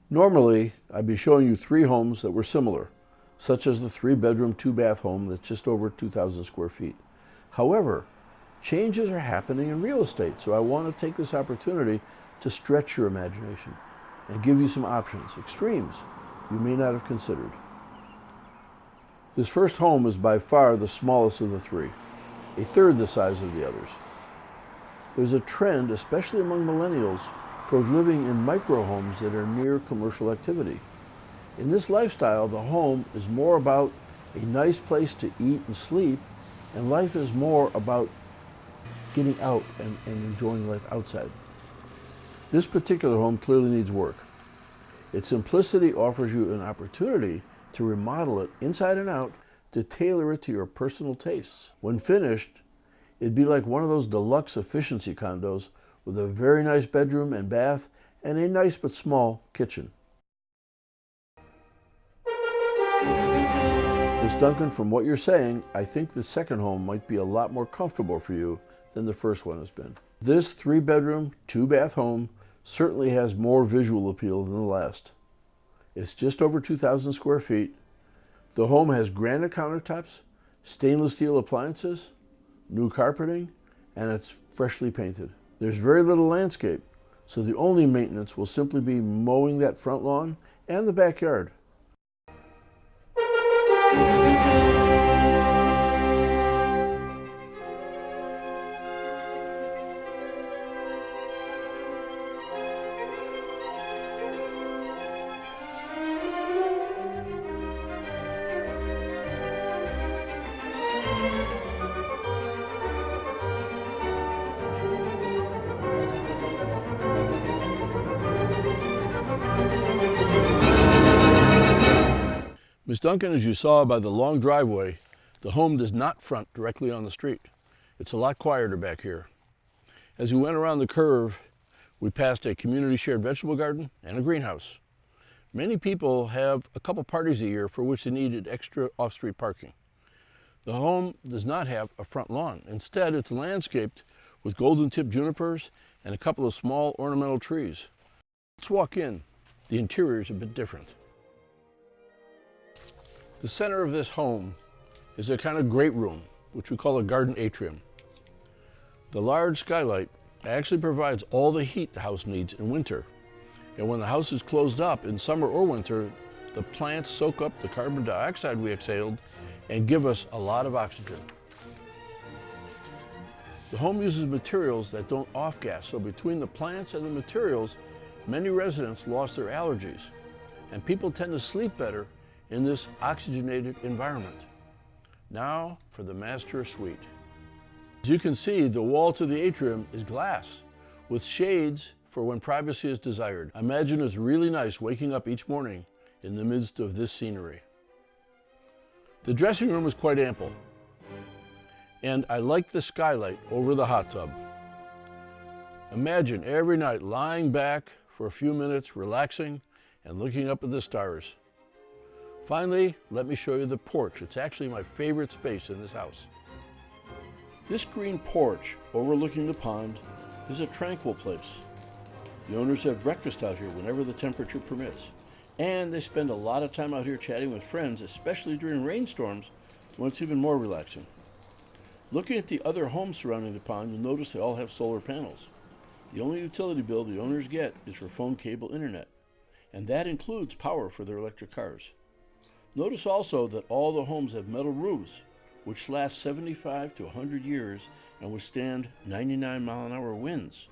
Normally, I'd be showing you three homes that were similar, such as the 3-bedroom, 2-bath home that's just over 2,000 square feet. However, changes are happening in real estate, so I want to take this opportunity to stretch your imagination and give you some options, extremes you may not have considered. This first home is by far the smallest of the three, a third the size of the others. There's a trend, especially among millennials, toward living in micro homes that are near commercial activity. In this lifestyle, the home is more about a nice place to eat and sleep, and life is more about getting out and enjoying life outside. This particular home clearly needs work. Its simplicity offers you an opportunity to remodel it inside and out to tailor it to your personal tastes. When finished, it'd be like one of those deluxe efficiency condos with a very nice bedroom and bath and a nice but small kitchen. Ms. Duncan, from what you're saying, I think the second home might be a lot more comfortable for you than the first one has been. This 3-bedroom, 2-bath home certainly has more visual appeal than the last. It's just over 2,000 square feet. The home has granite countertops, stainless steel appliances, new carpeting, and it's freshly painted. There's very little landscape, so the only maintenance will simply be mowing that front lawn and the backyard. Ms. Duncan, as you saw by the long driveway, the home does not front directly on the street. It's a lot quieter back here. As we went around the curve, we passed a community shared vegetable garden and a greenhouse. Many people have a couple parties a year for which they needed extra off-street parking. The home does not have a front lawn. Instead, it's landscaped with golden-tipped junipers and a couple of small ornamental trees. Let's walk in. The interior is a bit different. The center of this home is a kind of great room, which we call a garden atrium. The large skylight actually provides all the heat the house needs in winter. And when the house is closed up in summer or winter, the plants soak up the carbon dioxide we exhaled and give us a lot of oxygen. The home uses materials that don't off-gas, so between the plants and the materials, many residents lost their allergies, and people tend to sleep better in this oxygenated environment. Now for the master suite. As you can see, the wall to the atrium is glass with shades for when privacy is desired. I imagine it's really nice waking up each morning in the midst of this scenery. The dressing room is quite ample, and I like the skylight over the hot tub. Imagine every night lying back for a few minutes, relaxing and looking up at the stars. Finally, let me show you the porch. It's actually my favorite space in this house. This green porch overlooking the pond is a tranquil place. The owners have breakfast out here whenever the temperature permits, and they spend a lot of time out here chatting with friends, especially during rainstorms when it's even more relaxing. Looking at the other homes surrounding the pond, you'll notice they all have solar panels. The only utility bill the owners get is for phone, cable, internet, and that includes power for their electric cars. Notice also that all the homes have metal roofs, which last 75 to 100 years and withstand 99-mile-an-hour winds.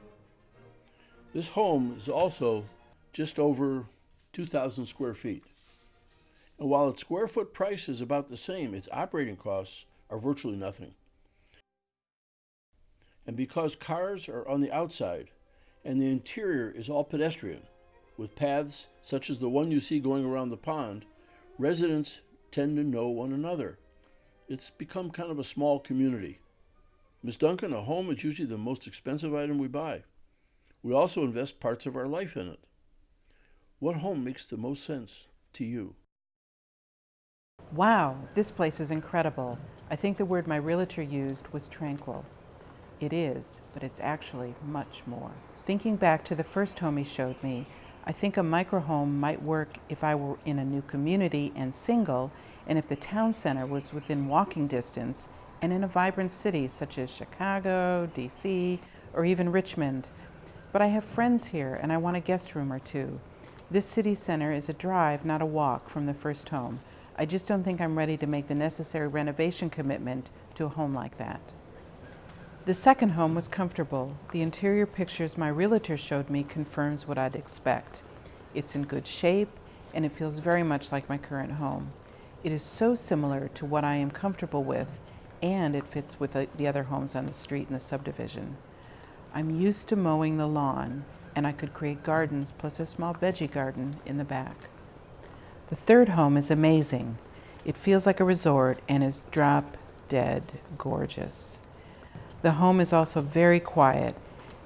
This home is also just over 2,000 square feet. And while its square foot price is about the same, its operating costs are virtually nothing. And because cars are on the outside and the interior is all pedestrian, with paths such as the one you see going around the pond, residents tend to know one another. It's become kind of a small community. Ms. Duncan, a home is usually the most expensive item we buy. We also invest parts of our life in it. What home makes the most sense to you? Wow, this place is incredible. I think the word my realtor used was tranquil. It is, but it's actually much more. Thinking back to the first home he showed me, I think a microhome might work if I were in a new community and single, and if the town center was within walking distance and in a vibrant city such as Chicago, DC, or even Richmond. But I have friends here and I want a guest room or two. This city center is a drive, not a walk, from the first home. I just don't think I'm ready to make the necessary renovation commitment to a home like that. The second home was comfortable. The interior pictures my realtor showed me confirms what I'd expect. It's in good shape and it feels very much like my current home. It is so similar to what I am comfortable with, and it fits with the other homes on the street in the subdivision. I'm used to mowing the lawn, and I could create gardens plus a small veggie garden in the back. The third home is amazing. It feels like a resort and is drop dead gorgeous. The home is also very quiet,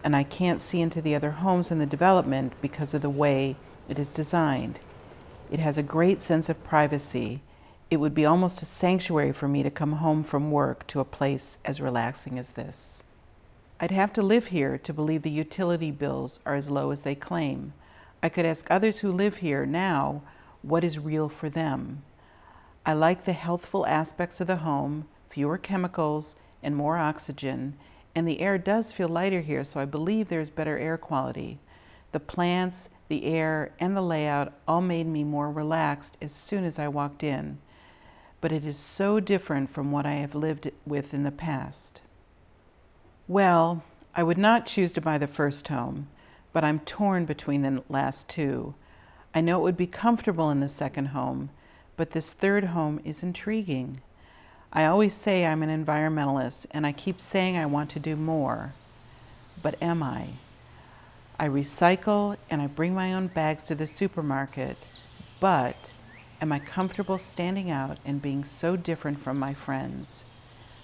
and I can't see into the other homes in the development because of the way it is designed. It has a great sense of privacy. It would be almost a sanctuary for me to come home from work to a place as relaxing as this. I'd have to live here to believe the utility bills are as low as they claim. I could ask others who live here now what is real for them. I like the healthful aspects of the home, fewer chemicals and more oxygen, and the air does feel lighter here, so I believe there's better air quality. The plants, the air, and the layout all made me more relaxed as soon as I walked in. But it is so different from what I have lived with in the past. Well, I would not choose to buy the first home, but I'm torn between the last two. I know it would be comfortable in the second home, but this third home is intriguing. I always say I'm an environmentalist, and I keep saying I want to do more. But am I? I recycle and I bring my own bags to the supermarket, but am I comfortable standing out and being so different from my friends?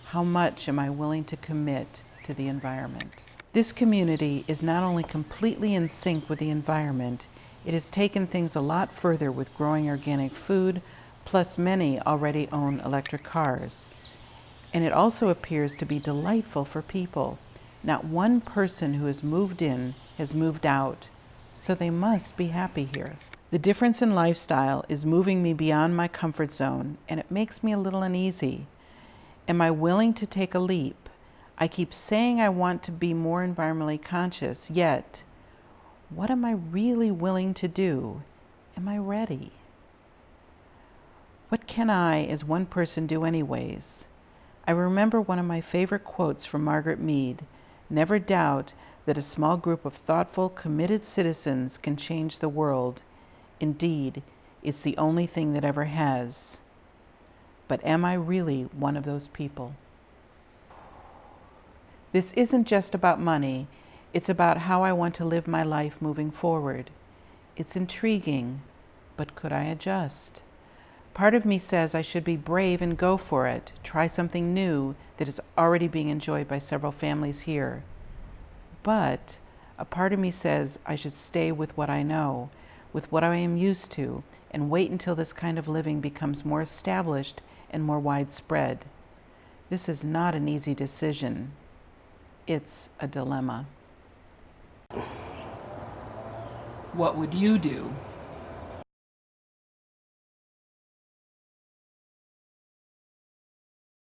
How much am I willing to commit to the environment? This community is not only completely in sync with the environment, it has taken things a lot further with growing organic food, plus many already own electric cars. And it also appears to be delightful for people. Not one person who has moved in has moved out, so they must be happy here. The difference in lifestyle is moving me beyond my comfort zone, and it makes me a little uneasy. Am I willing to take a leap? I keep saying I want to be more environmentally conscious, yet, what am I really willing to do? Am I ready? What can I, as one person, do anyways? I remember one of my favorite quotes from Margaret Mead: "Never doubt that a small group of thoughtful, committed citizens can change the world. Indeed, it's the only thing that ever has." But am I really one of those people? This isn't just about money. It's about how I want to live my life moving forward. It's intriguing, but could I adjust? Part of me says I should be brave and go for it, try something new that is already being enjoyed by several families here. But a part of me says I should stay with what I know, with what I am used to, and wait until this kind of living becomes more established and more widespread. This is not an easy decision. It's a dilemma. What would you do?